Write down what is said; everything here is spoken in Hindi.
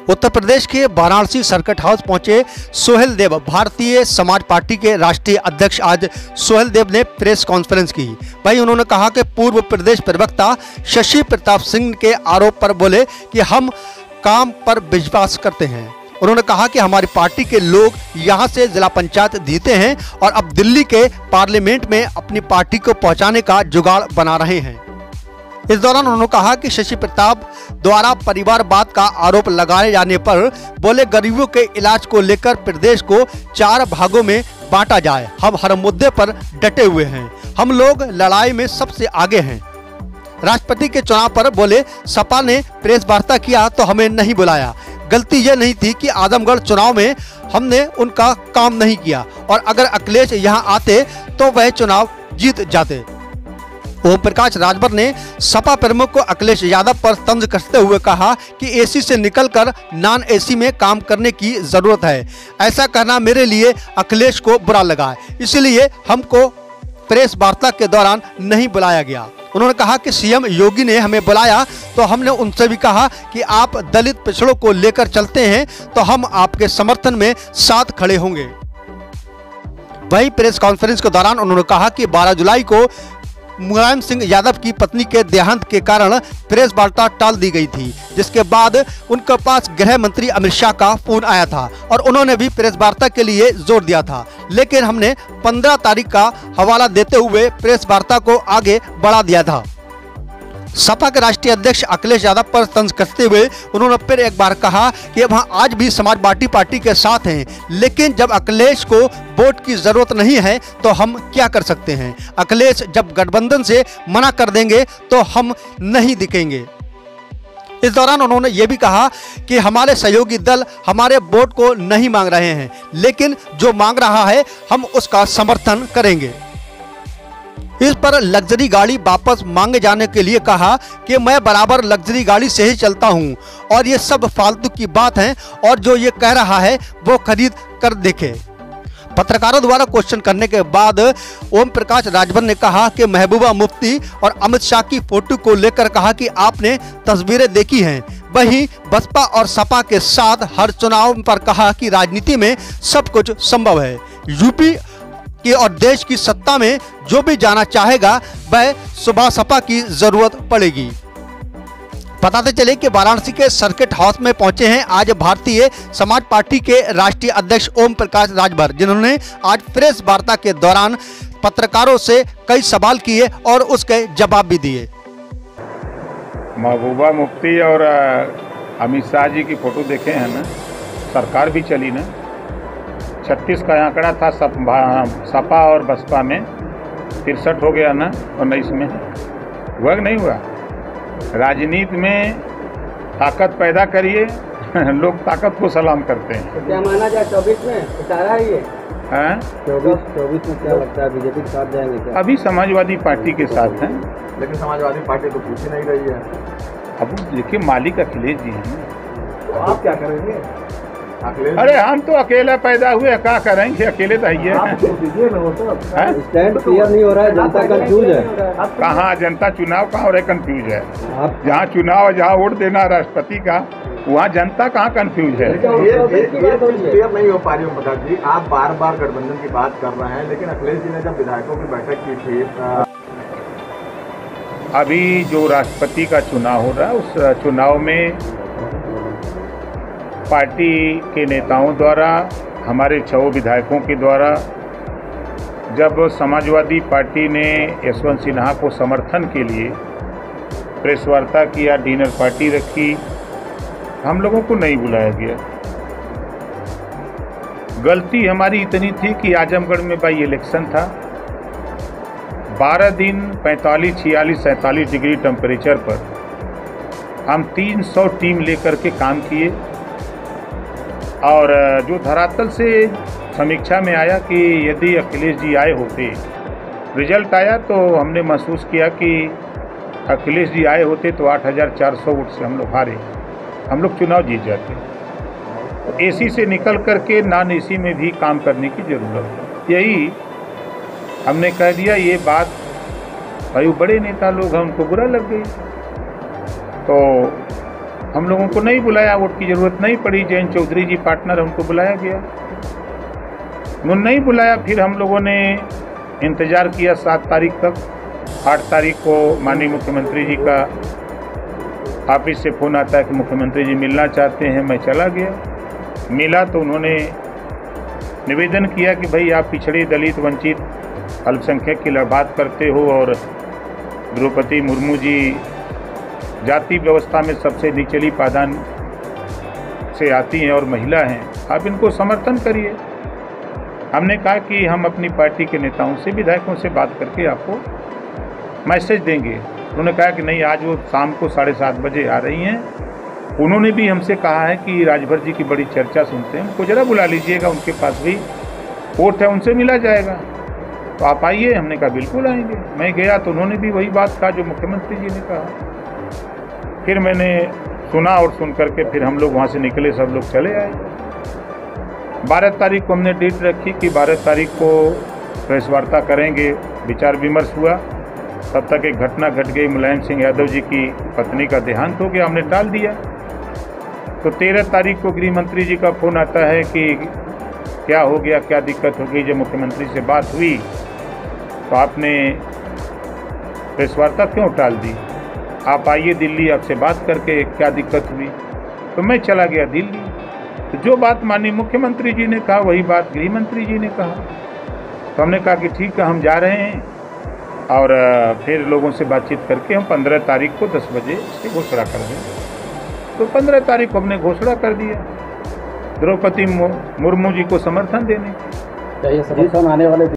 उत्तर प्रदेश के वाराणसी सर्किट हाउस पहुंचे सोहेल देव। भारतीय समाज पार्टी के राष्ट्रीय अध्यक्ष आज सोहेल देव ने प्रेस कॉन्फ्रेंस की। वहीं उन्होंने कहा कि पूर्व प्रदेश प्रवक्ता शशि प्रताप सिंह के आरोप पर बोले कि हम काम पर विश्वास करते हैं। उन्होंने कहा कि हमारी पार्टी के लोग यहां से जिला पंचायत जीते हैं और अब दिल्ली के पार्लियामेंट में अपनी पार्टी को पहुंचाने का जुगाड़ बना रहे हैं। इस दौरान उन्होंने कहा कि शशि प्रताप द्वारा परिवारवाद का आरोप लगाए जाने पर बोले गरीबों के इलाज को लेकर प्रदेश को 4 भागों में बांटा जाए। हम हर मुद्दे पर डटे हुए हैं, हम लोग लड़ाई में सबसे आगे हैं। राष्ट्रपति के चुनाव पर बोले सपा ने प्रेस वार्ता किया तो हमें नहीं बुलाया। गलती यह नहीं थी कि आजमगढ़ चुनाव में हमने उनका काम नहीं किया और अगर अखिलेश यहां आते तो वह चुनाव जीत जाते। ओम प्रकाश राजभर ने सपा प्रमुख को अखिलेश यादव पर तंज कसते हुए कहा कि एसी से निकलकर नॉन एसी में काम करने की जरूरत है। ऐसा कहना मेरे लिए अखिलेश को बुरा लगा, इसलिए हमको प्रेस वार्ता के दौरान नहीं बुलाया गया। उन्होंने कहा कि सीएम योगी ने हमें बुलाया तो हमने उनसे भी कहा कि आप दलित पिछड़ों को लेकर चलते हैं तो हम आपके समर्थन में साथ खड़े होंगे। वहीं प्रेस कॉन्फ्रेंस के दौरान उन्होंने कहा कि 12 जुलाई को मुलायम सिंह यादव की पत्नी के देहांत के कारण प्रेस वार्ता टाल दी गई थी, जिसके बाद उनके पास गृह मंत्री अमित शाह का फोन आया था और उन्होंने भी प्रेस वार्ता के लिए जोर दिया था, लेकिन हमने 15 तारीख का हवाला देते हुए प्रेस वार्ता को आगे बढ़ा दिया था। सपा के राष्ट्रीय अध्यक्ष अखिलेश यादव पर तंज कसते हुए उन्होंने फिर एक बार कहा कि वहां आज भी समाजवादी पार्टी के साथ हैं, लेकिन जब अखिलेश को वोट की जरूरत नहीं है तो हम क्या कर सकते हैं। अखिलेश जब गठबंधन से मना कर देंगे तो हम नहीं दिखेंगे। इस दौरान उन्होंने ये भी कहा कि हमारे सहयोगी दल हमारे वोट को नहीं मांग रहे हैं, लेकिन जो मांग रहा है हम उसका समर्थन करेंगे। इस पर लग्जरी गाड़ी वापस मांगे जाने के लिए कहा कि मैं बराबर लग्जरी गाड़ी से ही चलता हूं और ये सब फालतू की बात है और जो ये कह रहा है वो खरीद कर देखे। पत्रकारों द्वारा क्वेश्चन करने के बाद ओम प्रकाश राजभर ने कहा कि महबूबा मुफ्ती और अमित शाह की फोटो को लेकर कहा कि आपने तस्वीरें देखी हैं। वहीं बसपा और सपा के साथ हर चुनाव पर कहा कि राजनीति में सब कुछ संभव है। यूपी की और देश की सत्ता में जो भी जाना चाहेगा वह सुबह सपा की जरूरत पड़ेगी। बताते चले कि वाराणसी के सर्किट हाउस में पहुंचे हैं आज भारतीय समाज पार्टी के राष्ट्रीय अध्यक्ष ओम प्रकाश राजभर, जिन्होंने आज प्रेस वार्ता के दौरान पत्रकारों से कई सवाल किए और उसके जवाब भी दिए। महबूबा मुफ्ती और अमित शाह जी की फोटो देखे हैं ना, सरकार भी चली ना। 36 का आंकड़ा था सपा और बसपा में, 63 हो गया ना 19 में। हुआ नहीं हुआ। राजनीति में ताकत पैदा करिए, लोग ताकत को सलाम करते हैं। तो क्या माना जाए 24 में इशारा है ये? 24 में क्या लगता है बीजेपी के साथ जाएंगे क्या? अभी समाजवादी पार्टी के साथ हैं, लेकिन समाजवादी पार्टी तो पूछ ही नहीं रही है। अब देखिए मालिक अखिलेश जी हैं, तो आप क्या करेंगे? अरे हम तो अकेला पैदा हुए, क्या करेंगे, अकेले तो है। स्टैंड क्लियर नहीं हो रहा है, जनता कंफ्यूज है। कहाँ जनता चुनाव कहाँ हो रहा है, कंफ्यूज है। जहाँ चुनाव जहाँ वोट देना राष्ट्रपति का, वहाँ जनता कहाँ कंफ्यूज है। क्लियर नहीं हो पा रही हूँ प्रकाश जी। आप बार बार गठबंधन की बात कर रहे हैं, लेकिन अखिलेश जी ने जब विधायकों की बैठक की थी, अभी जो राष्ट्रपति का चुनाव हो रहा है उस चुनाव में पार्टी के नेताओं द्वारा, हमारे 6 विधायकों के द्वारा, जब समाजवादी पार्टी ने यशवंत सिन्हा को समर्थन के लिए प्रेस वार्ता किया, डिनर पार्टी रखी, हम लोगों को नहीं बुलाया गया। गलती हमारी इतनी थी कि आजमगढ़ में बाई इलेक्शन था, 12 दिन 45, 46, 47 डिग्री टेम्परेचर पर हम 300 टीम लेकर के काम किए और जो धरातल से समीक्षा में आया कि यदि अखिलेश जी आए होते, रिजल्ट आया तो हमने महसूस किया कि अखिलेश जी आए होते तो 8400 वोट से हम लोग हारे, हम लोग चुनाव जीत जाते। एसी से निकल करके नॉन एसी में भी काम करने की ज़रूरत है, यही हमने कह दिया। ये बात भाई बड़े नेता लोग हैं, उनको बुरा लग गई। तो हम लोगों को नहीं बुलाया, वोट की ज़रूरत नहीं पड़ी। जयंत चौधरी जी पार्टनर, उनको बुलाया गया, उन्होंने नहीं बुलाया। फिर हम लोगों ने इंतज़ार किया 7 तारीख तक। 8 तारीख को माननीय मुख्यमंत्री जी का ऑफिस से फ़ोन आता है कि मुख्यमंत्री जी मिलना चाहते हैं। मैं चला गया, मिला तो उन्होंने निवेदन किया कि भाई आप पिछड़े, दलित, वंचित, अल्पसंख्यक की बात करते हो और द्रौपदी मुर्मू जी जाति व्यवस्था में सबसे निचली पायदान से आती हैं और महिला हैं, आप इनको समर्थन करिए। हमने कहा कि हम अपनी पार्टी के नेताओं से, विधायकों से बात करके आपको मैसेज देंगे। उन्होंने कहा कि नहीं, आज वो शाम को 7:30 बजे आ रही हैं। उन्होंने भी हमसे कहा है कि राजभर जी की बड़ी चर्चा सुनते हैं, उनको ज़रा बुला लीजिएगा, उनके पास भी वोट है, उनसे मिला जाएगा, तो आप आइए। हमने कहा बिल्कुल आएंगे। मैं गया तो उन्होंने भी वही बात कहा जो मुख्यमंत्री जी ने कहा। फिर मैंने सुना और सुन करके फिर हम लोग वहाँ से निकले, सब लोग चले आए। 12 तारीख को हमने डेट रखी कि 12 तारीख को प्रेस वार्ता करेंगे। विचार विमर्श हुआ, तब तक एक घटना घट गई। मुलायम सिंह यादव जी की पत्नी का देहांत हो गया, हमने टाल दिया। तो 13 तारीख को गृह मंत्री जी का फ़ोन आता है कि क्या हो गया, क्या दिक्कत हो गई। जब मुख्यमंत्री से बात हुई तो आपने प्रेस वार्ता क्यों टाल दी, आप आइए दिल्ली, आपसे बात करके क्या दिक्कत हुई। तो मैं चला गया दिल्ली। तो जो बात माननीय मुख्यमंत्री जी ने कहा वही बात गृह मंत्री जी ने कहा। तो हमने कहा कि ठीक है, हम जा रहे हैं और फिर लोगों से बातचीत करके हम 15 तारीख को 10 बजे इसकी घोषणा कर देंगे। तो 15 तारीख को हमने घोषणा कर दिया द्रौपदी मुर्मू जी को समर्थन देने की। क्या ये समर्थन आने वाले